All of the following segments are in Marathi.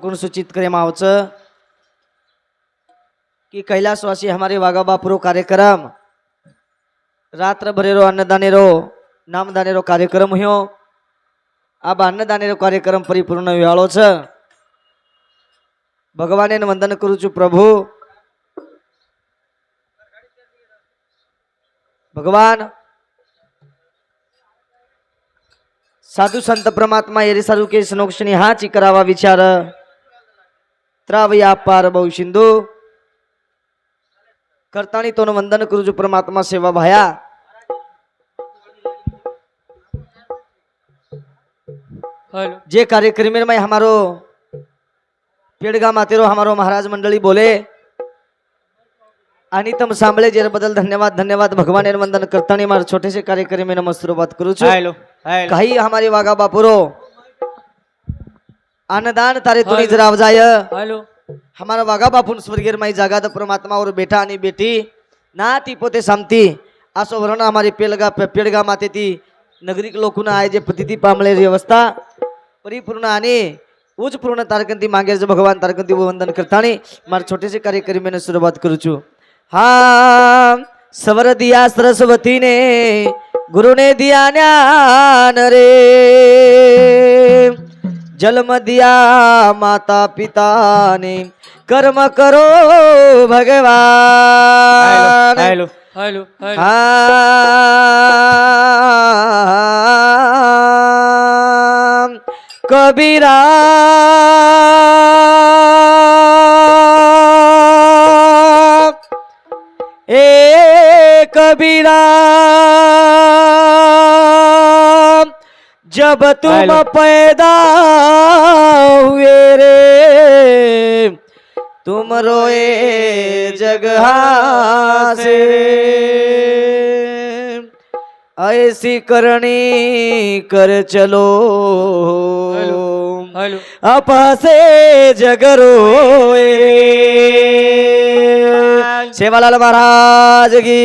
गुण सूचित करे मावचं कि कैलाशवासी हमारे वागा बापुरो कार्यक्रम रात्र भरेरो अन्नदानेरो नामदानेरो कार्यक्रम हुयो। अब अन्नदानेरो कार्यक्रम परिपूर्ण व्याळो छ। भगवाने वंदन करू छु प्रभु। भगवान साधु संत परमात्मा येरी साधु के सनोक्षणी हाची करावा विचार त्रावया पार बहु सिंधू करतानी तो वंदन करू छु परमात्मा सेवा भाया। जे कार्यक्रम में हमारो पेड़गा मातेरो हमारो महाराज मंडली बोले आणि तम सांभळे जे बदल धन्यवाद धन्यवाद। भगवान वंदन करतानी मार छोटे से कार्यक्रम में नमस्ते करू छु। काही हमारे वागा बापुरो अन्नदान तारे तुनी जरा जाय। हमारा वागा बापून स्वर्गीय माई जागात परमात्मा और बेटा आणि बेटी नाती पोते सामती असो वरण हमारी पेड़गा माते ती नगरिक लोकून आहे जे प्रतिती पामळे व्यवस्था परिपूर्ण आणि उच्च पूर्ण तारकंती मागे भगवान तारकंती वंदन करतानी मार छोटे से कार्यक्रम में शुरुआत करू छु। हाँ सवर दिया सरस्वती ने गुरु ने दिया ज्ञान रे जन्म दिया माता पिता ने कर्म करो भगवान। हेलो हेलो कबीरा ए कबीरा जब तुम पैदा हुए रे तुम रोए जगह से ऐसी करनी कर चलो अपा से जग रोए। सेवालाल महाराज की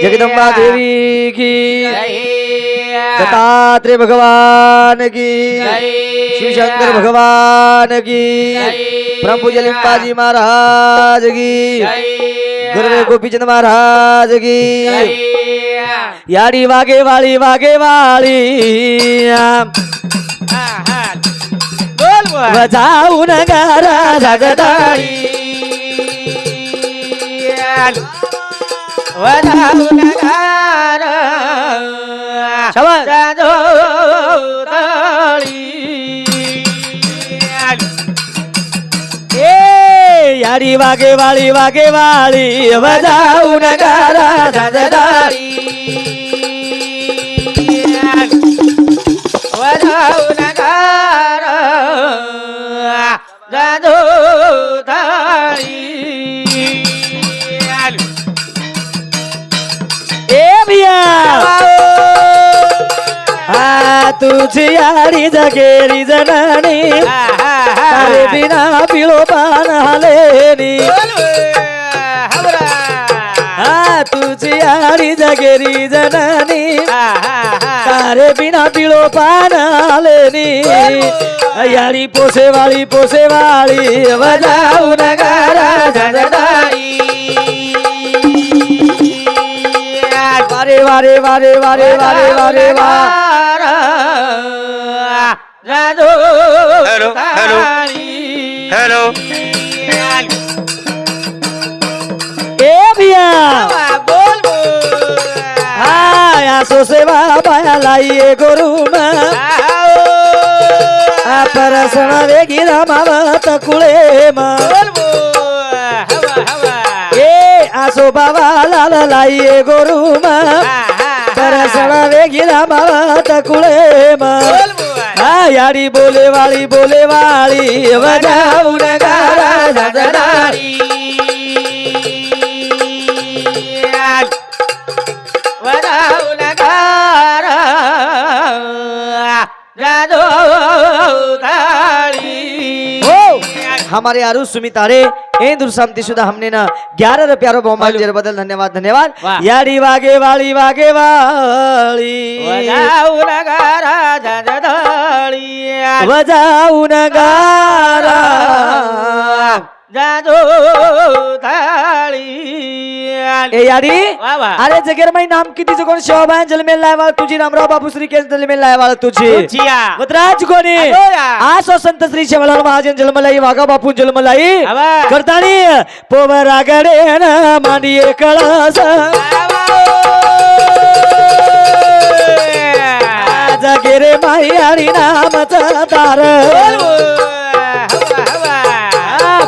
जगदम्बा देवी की दत्तात्रेय भगवान की शिवशंकर भगवान की प्रभुजल लिंबाजी महाराज की गुरुदेव गोपीचंद महाराज की याडी वागे वाली बजाऊ नगारा जगदारी बजाऊ नगारा यारी वागे वाली बजाऊ नगारा जगदारी बजाऊ नगारा जादू थाली। ए भैया तुझी यारी जगेरी जनानी तारे बिना पिलो पान हालेनी। तुझी यारी जगेरी जनानी तारे बिना पिलो पान हालेनी। यारी पोसे वाली बजाऊ नगारा जगदारी वारे जादू। हेलो ए भैया हाँ सो सेवा पाया लाइए गुरु परसण वेगी रामावत कुळे ए आसो बाबा लाल लाइए गुरु परसण वेगी रामावत कुळे यारी बोले वाली बजाऊ नगारा जगदारी बजाऊ नगारा जादू थाली। हमारे आरु सुमितारे इंदुर शांति सुधा हमने ना 11 रुपया बहुमान जेर बदल धन्यवाद धन्यवाद। यारी वागे वाली बजाऊ नगारा जगदारी बजाऊ नगारा जादो थाळी ए यारी वा वा अरे जगेर माई नाम किती कोण शिवाबाई जन्मेल लायवाळ तुझी रामराव बाबू श्री केस जन्मेल लायवाळ तुझी जिया वदराज कोणी अगोया. आसो संत श्री शिवलाल महाजन जन्मलाई वाघा बापू जन्मलाई आवा. करतानी पोवरागडे न मांडी कळस जगेरे माई आणि नामचा दार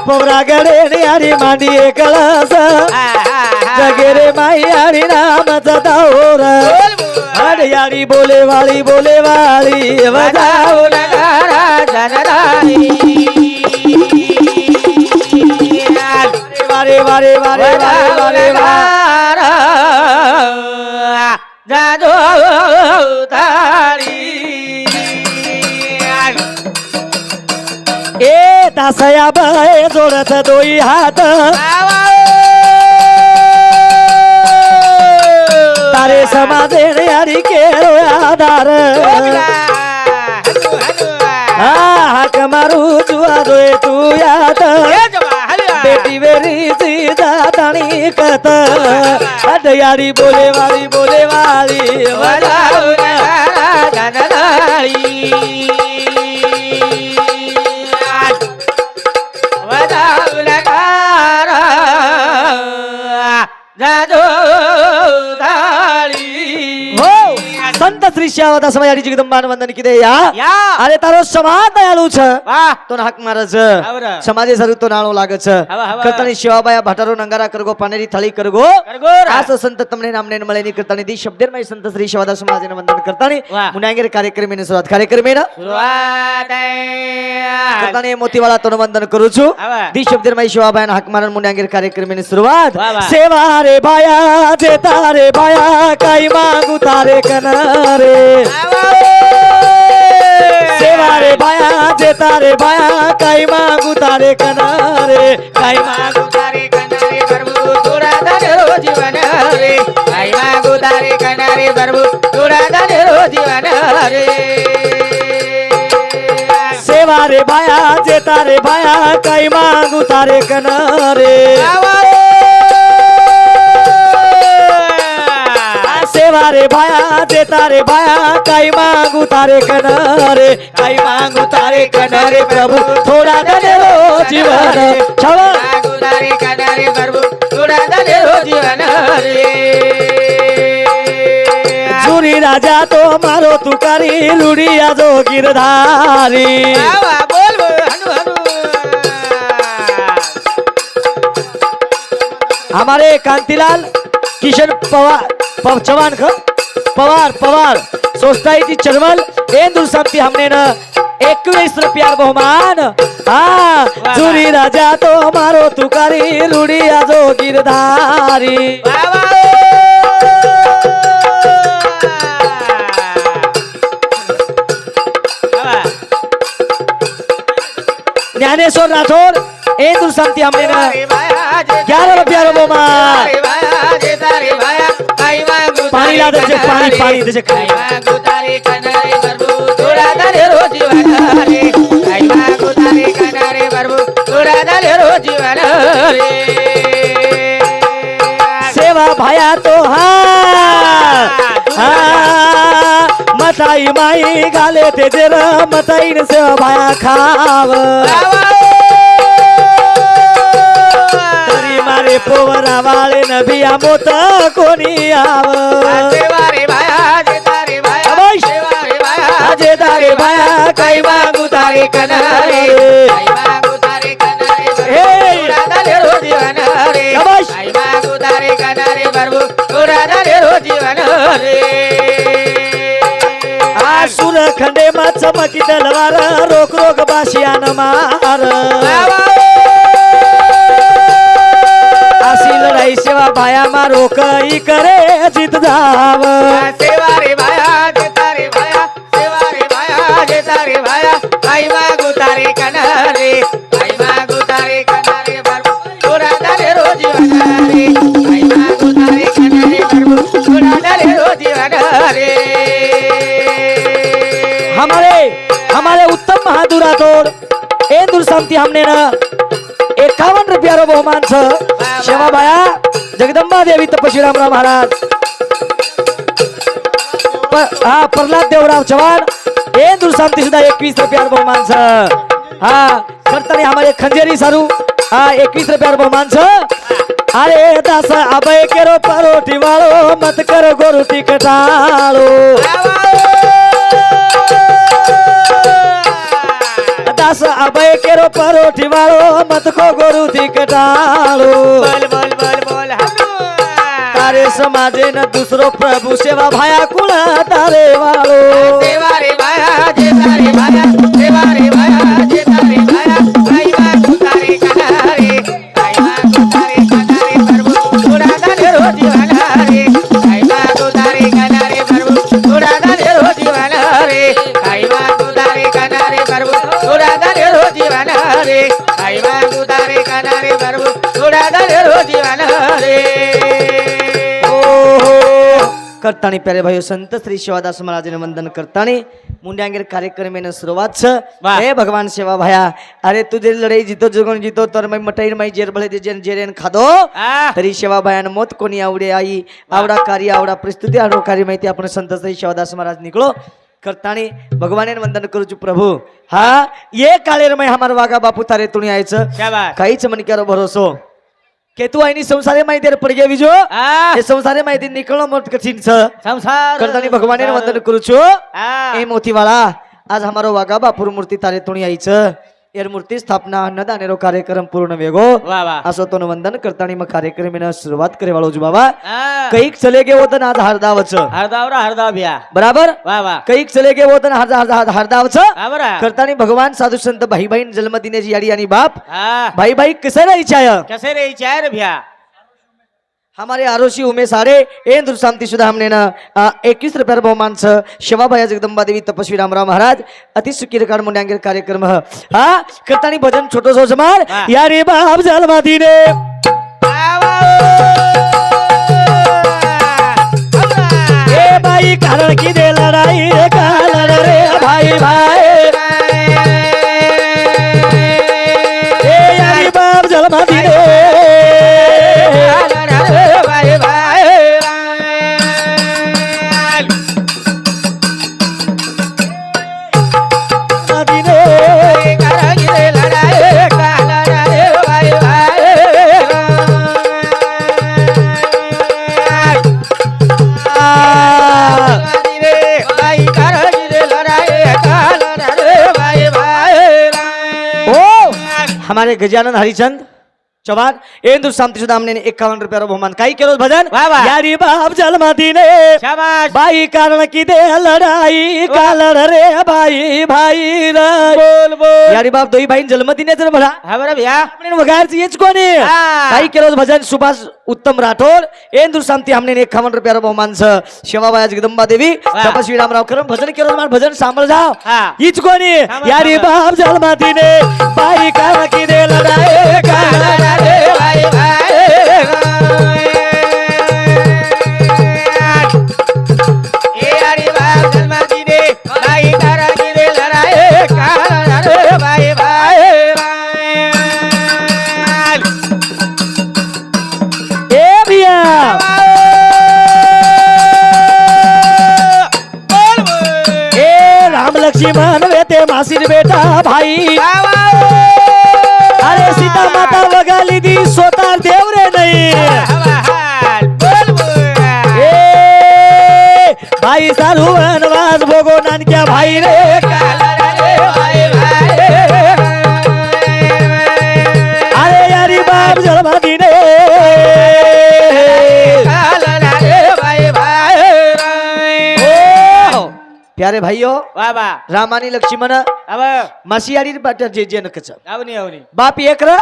पोवरागडे आणि मांडी कळस जगेरे माई आणि नामचा दार अरे यारी बोले वाली वजाऊ नगारा जनदारी वारे वारे वारे वारे वारे जादो थाळी ए तासया बाय जोडत दोई हात तारे समाजे यारी केरो आधार हाक मारू जुआ दोय तू यात बेटी वेरी जातानी कत यारी बोले वाली वजाऊ नगारा जनदारी वजाऊ नगारा जादो थाळी हो संत श्री श्यावदा समयारी जगदंबान वंदन किदे या या अरे तारो समाज दयाळू छ वाह तो हाक मारज आवरा. समाजे सरू तो नाळो लागच हवा, हवा. करतानी शिवाबाया भटारो नंगारा करगो पानेरी थाळी करगो करगोर आस संत तमने नामने मळेनी करतानी दी शब्देरमय संत श्री शिवादा समाजेने वंदन करतानी वाह. मुनांगेर कार्यक्रमेने सुरुवात कार्यक्रमेने सुरुवात करतानी मोतीवाला तो वंदन करू छु हवा. दी शब्देरमय शिवाबाया हाक मारन मुनांगेर कार्यक्रमेने सुरुवात वाह, वाह. सेवा रे बाया देता रे बाया काही मागू तारे कनारे सेवा रे बाया देता रे बाया काही मागू तारे कनारे काही मागू तारे कनारे प्रभु तुरा धरो जीवन रे आई मागो तारे कनारे प्रभु तुरा धरो जीवन रे सेवा रे बाया देता रे बाया काही मागू तारे कनारे सेवा रे बाया देता रे बाया काही मागू तारे कनारे काही मागू तारे कनारे प्रभु थोडा धरो जीवन छवा मागो तारे कनारे प्रभु तुरा धरो जीवन रे जुरी राजा तो मारो तुकारी लुडिया जो गिरधारी आवा बोल हनु हनु हमारे कांतीलाल किशन चव्हाण पवार सोसायटी चरमल एंदुर संपती हमने न 21 रुपया बहुमान हाँ जुरी राजा तो मारो तुकारी लुडिया जो गिरधारी ज्ञानेश्वर राठौर एंदुर संपती हमने न 11 रुपया बहुमान पानी ला दे पानी दे तारे कनारे प्रभु तुरा धरो जीवन रे आई मागो तारे कनारे प्रभु तुरा धरो जीवन रे सेवा भाया तो मताई माई गाले ते जर मताईन सेवा भाया खाव तरी मारे पोवरा वाले नबिया मोत कोणी आव सेवा रे भाया जे तारे भाया अबोश. सेवा रे भाया अजे तारे भाया काही मागो तारे कनारे आई मागो तारे कनारे हे. तुरा धरो जीवन रे अबोश. आई मागो तारे कनारे प्रभु तुरा धरो जीवन रे आसुर खंडे मा चमकी तलवार रोक रोक बाशियान मार अशी लढाई सेवा भाया मारो कई करे जित जाव सेवा रे भाया जे तारे भाया सेवा रे भाया जे तारे भाया आई मागो तारे कनारे आई मागो तारे कनारे प्रभु तुरा धरो जीवन रे आई मागो तारे कनारे प्रभु तुरा धरो जीवन रे हमारे उत्तम महादुरा तोड़ ए दुर्शांति हमने न ₹51 बहुमान सेवा बाया जगदंबा देवी तपस्वी रामराव महाराज प्रल्हाद देवराव चव्हाण हे दुर्शांती सुद्धा ₹21 बहुमान हा करताना हमारे खंजेरी सारू हा ₹21 बहुमान अरे दास अभय केरो परोठी वालो मत कर गोरुती कटालो दास अभय केरो परोठी वालो मत को गोरुती कटालो बोल बोल बोल बोल तारे समाजे न दूसरो प्रभु सेवा भाया कुणा तारे वालो सेवा रे भाया जे तारे भाया सेवा रे भाया जे तारे भाया भाई मा तुतारे कनारे भाई मा तुतारे कनारे प्रभु थोड़ा दाने रोटी वाला रे भाई मा तुतारे कनारे प्रभु थोड़ा दाने रोटी वाला रे भाई मा तुतारे कनारे प्रभु थोड़ा दाने रोटी वाला रे भाई मा तुतारे कनारे प्रभु थोड़ा दाने रोटी वाला रे करतानी प्यारे भाइयों संत श्री शिवादास महाराज ने वंदन करतानी मुंड्यांगेर कार्यक्रम में शुरुआत छ हे भगवान सेवा भाया अरे तुझे लढाई जीतो जगून जीतो तर मैं मटाईर माई जेर भले जेन जेरेन खादो तरी सेवा भायान मोत कोणी आवडे आई आवडा कार्य आवडा परिस्थिती आवडो कार्य माहिती आपण संत श्री शिवादास महाराज निकलो करतानी भगवान वंदन करू छु प्रभु हा ये काळेर मैं हमार वागा बापू तारे तुणी आयचं काहीच मन करो भरोसो केतु आईनी संसारे माहिती पड़ गया बीजो ये संसारे माहिती निकलो मोट कठिन छ संसार करतानी भगवान वंदन करू छु ए मोतीवाला आज हमारो वागा बापूर मूर्ती तारे तुणी आई छ एर मूर्ती स्थापना अन्नदानेरो कार्यक्रम पूर्ण वेगो असो तो वंदन करतानी मग कार्यक्रम में शुरुआत करे वाळो छु बाबा कईक चले गे होतन आज हरदावच हरदावरा हरदाव बिया बराबर वाह वाह कईक चले गे होतन हरदावच बराबर करतानी भगवान साधु संत भाई बहीण जन्मदिनाची याडी आणि बाप भाई भाई कसं रे इच्छा कैसे रे चार भैया हमारे आरोशी उमेश आरे इंद्र शांति सुधा हमने ना ₹21 बहुमान शिवा भया जगदंबा देवी तपस्वी रामराव महाराज अति सुखी रेखाड मुंड्यांगेर कार्यक्रम हा करतानी भजन छोटो सो समार यारे बाप जलमा दिने ए भाई कारण की दे लड़ाई का लड़ रे भाई भाई ए यारे बाप जलमा दिने हमारे गजानन हरिचंद चौहान इंदु शांति सुधा हमने ₹51 बहुमान काही केलो भजन यारी बाप जन्मा दिने शाबाश बाई कारण की दे लड़ाई का लड़ रे भाई भाई बोल बोल यारी बाप दोई भाई जन्म दिने जर भला हा बरं भैया आपण वगारची हेच कोणी काही केलो भजन सुभाष उत्तम राठोड इंदु शांति हमने ₹51 बहुमान शिवाबाई जगदंबा देवी तपस्वी रामराव करम भजन केलो मार भजन सांभाळ जाओ हीच कोणी यारी बाप जन्मा दिने बाई कारण की दे लड़ाई का लड़ भाई भाई ए यारी बाप जन्मा दिने भाई तारा की दे लड़ाई का रे भाई भाई ए भैया ए राम लक्ष्मण वेते मासीर बेटा भाई अरे सीता माता वगाली दी स्वतः देव रे नहीं ए भाई सारू वनवास भोगो नानक्या भाई रे अरे यारी बाप जन्मा दिने प्यारे भाइयों वाह वाह रामानी लक्ष्मण अब मासियाडी बाटर जे जे नकच आवनी आवनी बाप एक रा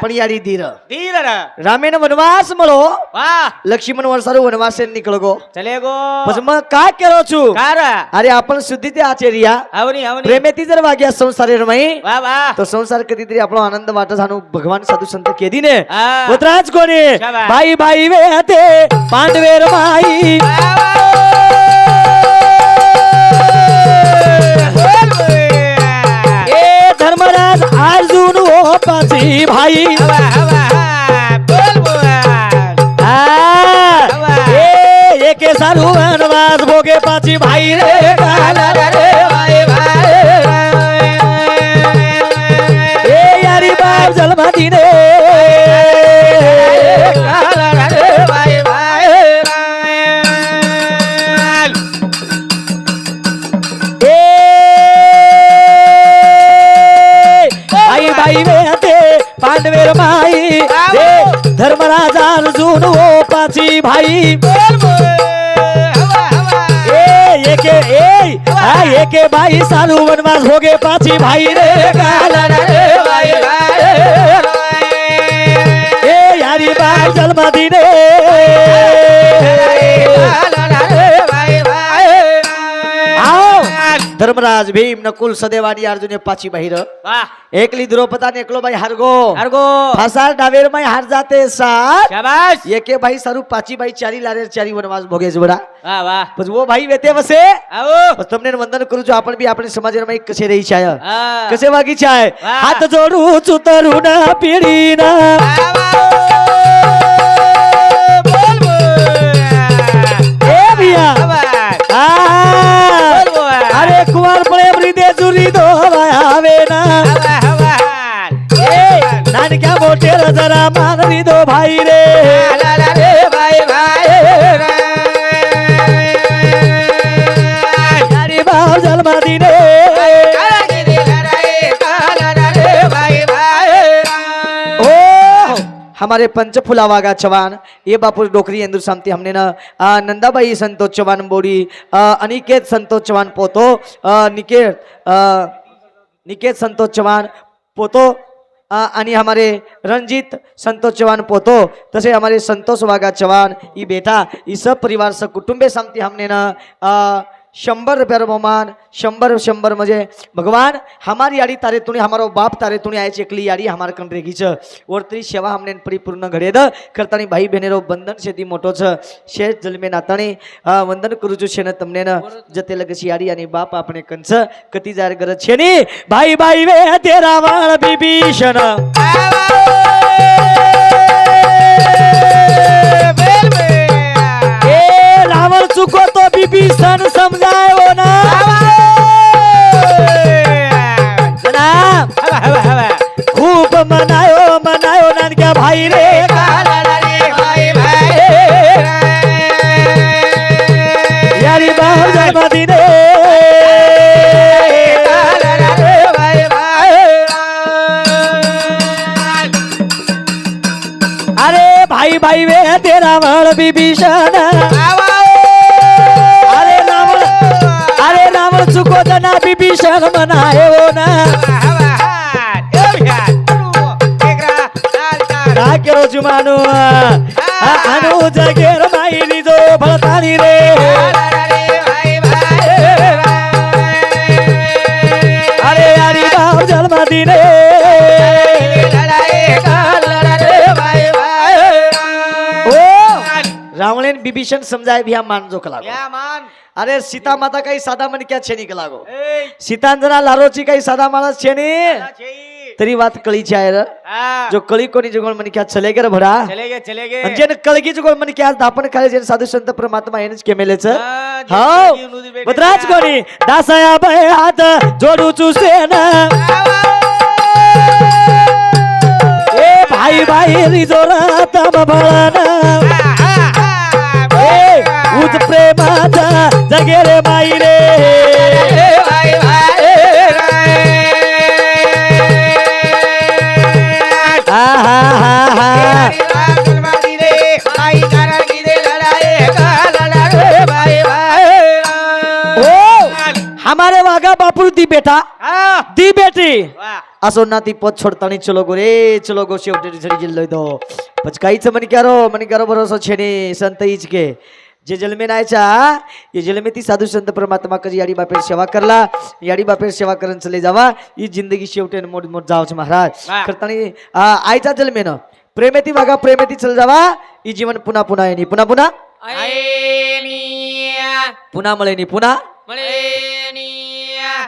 पण याडी धीर धीर रा रामेन वनवास मळो वाह लक्ष्मण वर्षारू वनवास निकळ गो चले गो पण मग काय केलो छु कार अरे आपण शुद्धी ते आचर्या आवनी आवनी प्रेमेती जर वाग्या संसारे रमई वाह वाह तो संसार कधीतरी आपलो आनंद वाटत हानु भगवान साधू संत केदीने हा. पुत्राज कोणी शाबास. भाई भाई वेते पांडवेर माई ए धर्मराज अर्जुन ओ पाची भाई हवा हवा बोल बोल एके सारू वनवास भोगे पाची भाई रे काला रे भाई भाई यारी बाप जलमा दीने रे भाई भाई भाई भाई वेते पांडवेर माई धर्मराज अर्जुन वो पाची भाई बोल बोल हवा हवा एके भाई सारू वनवास भोगे पाची भाई रे काला रे भाई भाई यारी बाप जलमा दीने धर्मराज भीम नकुल सदेवानी अर्जुन पाची बाहेर एकली द्रौपदा ने एकलो भाई हारगो फासार डावेर में हार जाते साथ शाबाश एके भाई सारू पाची भाई चारी लारे चारी वनवास भोगे जोड़ा वाह वाह પછી वो भाई वेते वसे आओ તમને વંદન કરું છું આપણ બી આપણે સમાજમાં એક કસે રહી છે હા. કસે વાગી છે વાહ. હાથ જોડું છું તરું ના પીડી ના બોલ બોલ એ ભિયા શાબાશ આ બોલ બોલ અરે કુંવર પ્રેમ રીદે જુરી દો આવે ના હવા હવા એ નાનકા મોટે જરા માન રીદો ભાઈ રે રે ભાઈ ભાઈ यारी बाप जलमा दीने ओ हमारे पंचफुला वागा चवान ये बापू डोकरी इंदुर सामती हमने ना नंदाबाई संतोष चवान बोड़ी अनिकेत संतोष चवान पोतो निकेत संतोष चवान पोतो आणि हमारे रंजीत संतोष चव्हाण पोतो तसे हमारे संतोष वागा चव्हाण ये बेटा ये सब परिवार सब कुटुंबे सामती हमने ना 100 रुपया बहुमान 100 म्हणजे भगवान हमारी याडी तारे तुणी हमारो बाप तारे तुणी आयची एकली याडी हमार कंट्री घीच वरतरी सेवा हमने परिपूर्ण घडेद करतानी भाई बहनेरो बंधन शेती मोटो छ शेष जलमे नाताणी वंदन करू छु छे न तमने न जते लगसी याडी आणि बाप આપણે કંસ કતી जार ગરજ છે ની ભાઈ ભાઈ વે તેરા વાળ વિભીષણ એ રાવણ ચૂકો તો વિભીષણ સમજાયો ના खूब मनायो मनायो नानक्या भाई रे यारी बाहर जन्म दिने अरे भाई भाई वे तेरा वण विभीषण अरे रावण चुको जना विभीषण मनायो ना केरो जुमानो अनु जगेर माईली जो भळतानी रे अरे यारी बाप जन्म दिने ओ रावणेन विभीषण समजाय भ्या मान जो कला अरे सीता माता काही साधा मन क्या छेनी कलागो सीतांजना लारोची काही साधा माणस छेनी तरी बात कळी आहे जो कळी कोणी जगोळ मन क्या चले गे भडा चले गे म्हणजे कळगी जगोळ मन क्या दापण खाले जे साधू संत परमात्मा येनच केमेलेच हाव बदराज कोणी दासया बे हात जोडू चुसेन ए भाई भाई रिजोरा तम भळन ए उज प्रेमाचा जगेरे माई रे हमारे वागा बापू दी बेटा दी बेटी असो ना ती पद छोडतानी चलो गो रे चलो गो शेवटी झडी जिल्लो दो पचकाईच मन क्यारो भरोसा छेने संत इच के जे जलमे नायचा ये जलमे ती साधू संत परमात्मा कजी याडी बापेर सेवा करला याडी बापेर सेवा करन चले जावा ही जिंदगी शेवटे मोड मोड जावच महाराज करतानी आयचा जलमे न प्रेमेती वागा प्रेमेती चल जावा ही जीवन पुन्हा पुन्हा येनी पुन्हा पुन्हा पुन्हा मळेनी पुन्हा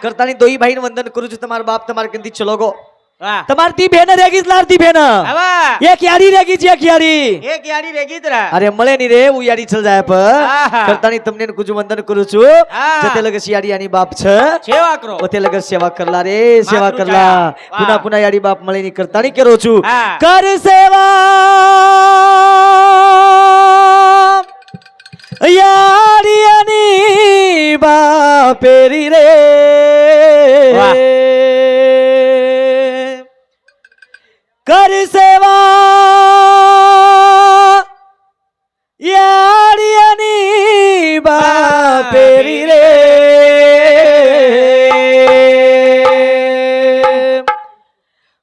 करतानी दोई भाई वंदन करू छु तमार बाप तमार कंदी चलो गो વાહ તમારતી બેન રેગીસ લારતી બેન આવા એક યારી રેગી છે એક યારી એક યાડી રેગી તરા અરે મળે ની રે હું યારી ચલ જાય પર આહા. કરતાની તમને કુછ વંદન કરું છું હા. જતે લગે શિયાળી આની બાપ છે સેવા કરો ઓતે લગે સેવા કરલા રે સેવા માતૃ કરલા છાયા. વાહ. પુના પુના યાડી બાપ મળે ની કરતાની કરો છું હા. કર સેવા યારી આની બાપેરી રે વાહ. કર સેવા યારિયાની બાપેરી રે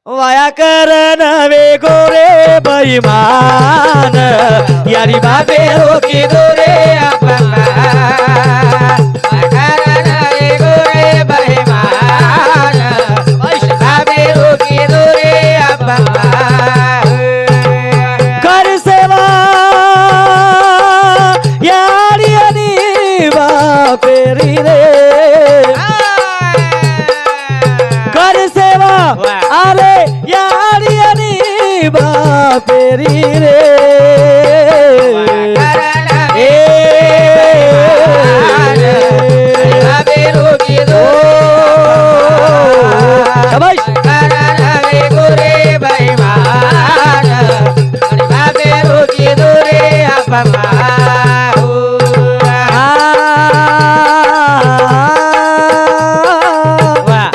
વાયા કરન વે ગોરે બઈમાન યારી બાપે રોકી દો રે કર સેવા યારિયાની બાપેરી રે કર સેવા વાહ. અરે યારિયાની બાપેરી રે એ શાબાશ. વાહ.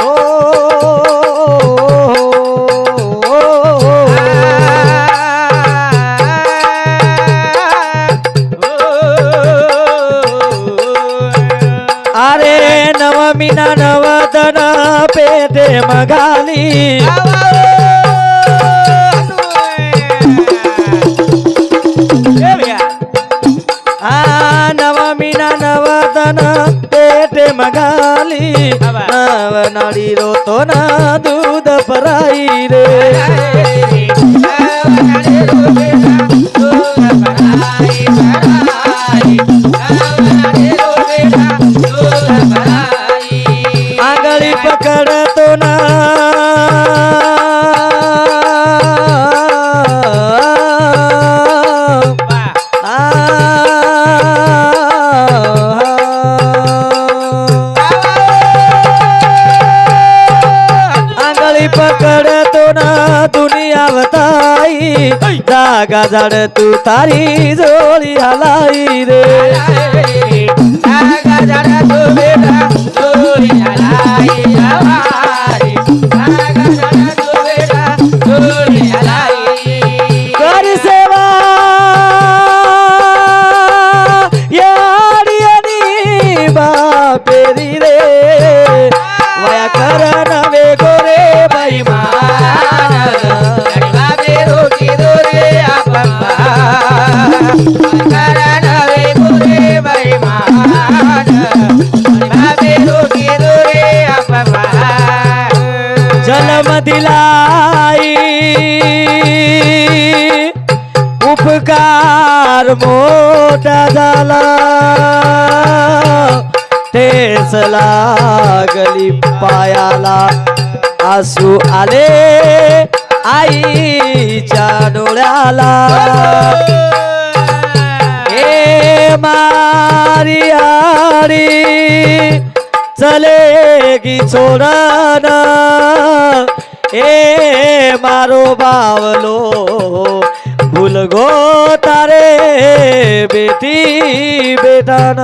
અરે નવમીના નવદન પેટે મગાલી આ નવમીના નવદન પેટે મગાલી નવ નાડી રો તો ના દૂધ પરાઈ રે આંગળી પકડ તો આંગળી પકડ તો ના દુનિયા વતાઈ ધાગા ઝાડ તું તારી જોડી હલાઈ રે કર સેવા યારિયાની બાપેરી રે વયા કર નવે ગોરે જન્મ દિલાઈ ઉપકાર મોટા ઝાલા ઠેસ લાગલી પાયાલા આસુ આલે आई चाडोळ्याला ए मारियारी चलेगी छोडन ए मारो बावलो भूल गो तारे बेटी बेटान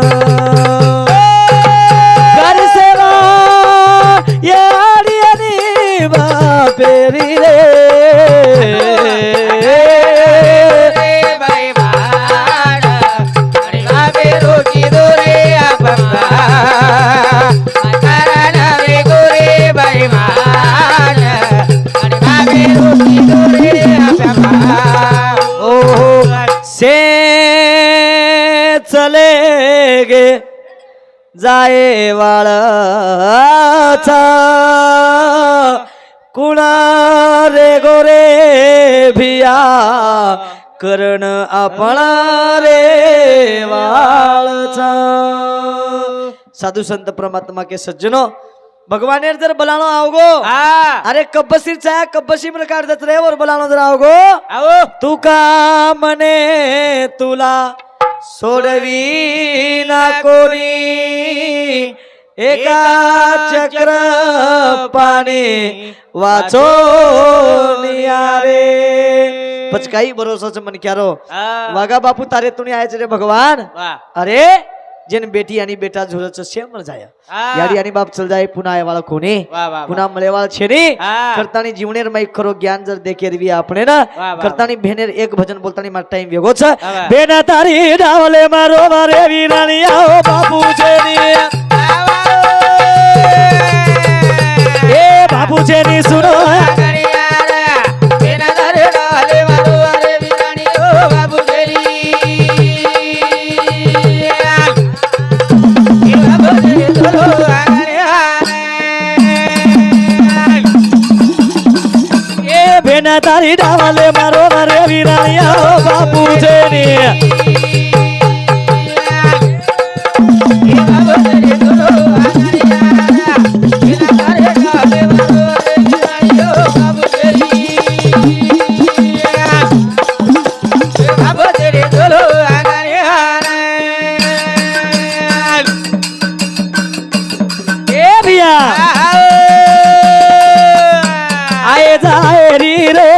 घर सेवा यारी आणि बापेरी रे से चले गे जाए वाळाचा कुणा रे गोरे भिया करण आपणा रे वाळचा। साधु संत परमात्मा के सज्जनों, भगवान जर बोलानो आओगो हा अरे कब्बसीर छाया कब्बसी मला काढत रे वर बोलानो जर आओगो आओ तू का मने तुला सोडवी ना कोणी एका चक्र पाने वाचो रे पचकाई भरोसाच मन क्यारो वागा बापू तारे तुनी आयच रे भगवान वाह अरे जेन बेटी आणि बेटा झुरच सेम मर जाय हा. याडी आणि बाप चल जाय पुन्हा आयवाळा कोणी वाह, वाह, पुन्हा मळेवाळ छेनी हा. करतानी जीवनेर मै खरो ज्ञान जर देखेरवी આપણે ना वाह, वाह. करतानी भेनेर एक भजन बोलतानी मार टाइम वेगो छ वाह. बेना तारी डावले मारो मारे वीराणी आओ बापू छेनी ए बापू छेनी सुनो ए बेना तारी डावले मारो मारे वीराणी आओ बापू छेनी ए भैया आए जाए री रे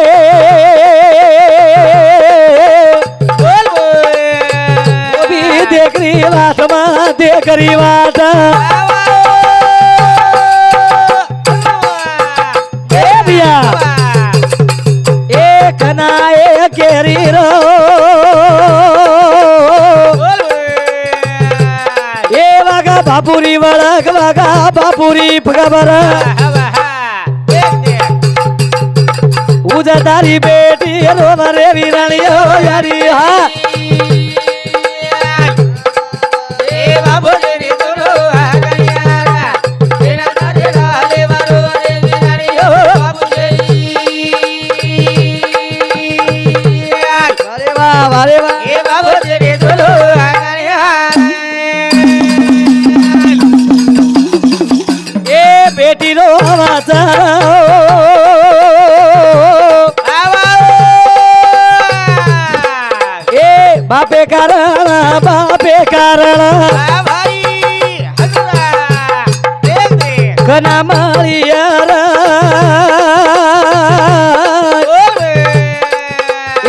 वो भी देख रही बात माँ देख रही बात ए भैया एक नाए केरी रो ए वागा बापुरी वळग वागा बापुरी फगाबर उजा तारी बेटी रो मरे वीराणी ओ यारी हा अरे वाह अरे वाह ए बेटी रो आवाजा ए बापे कारण कना माळियार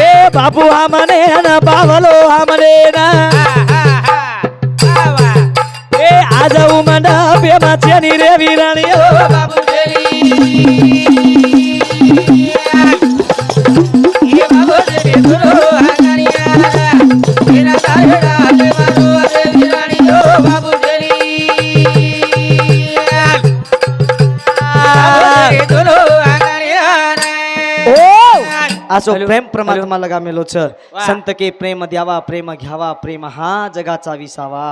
ए बापू आमने ना बावलो आमने ना ए आज उमंडा बेमाचेनी रे वीराणी ओ बापू असो प्रेम परमात्मा लगा मेलो छ संत के प्रेम द्यावा प्रेम घ्यावा प्रेम हा जगाचा विसावा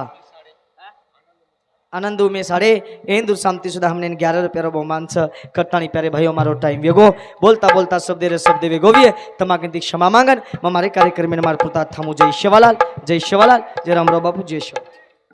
आनंद में साड़े एंदुर शांति सुधा हमने 11 रुपया बहुमान छ कट्टानी प्यारे भाइयों मारो टाइम वेगो बोलता बोलता शब्द वेगोविये तमाके क्षमा मांगन हमारे कार्यक्रम में हमारे पुता थामू जय शिवालाल जय रामराव बापू जय शिव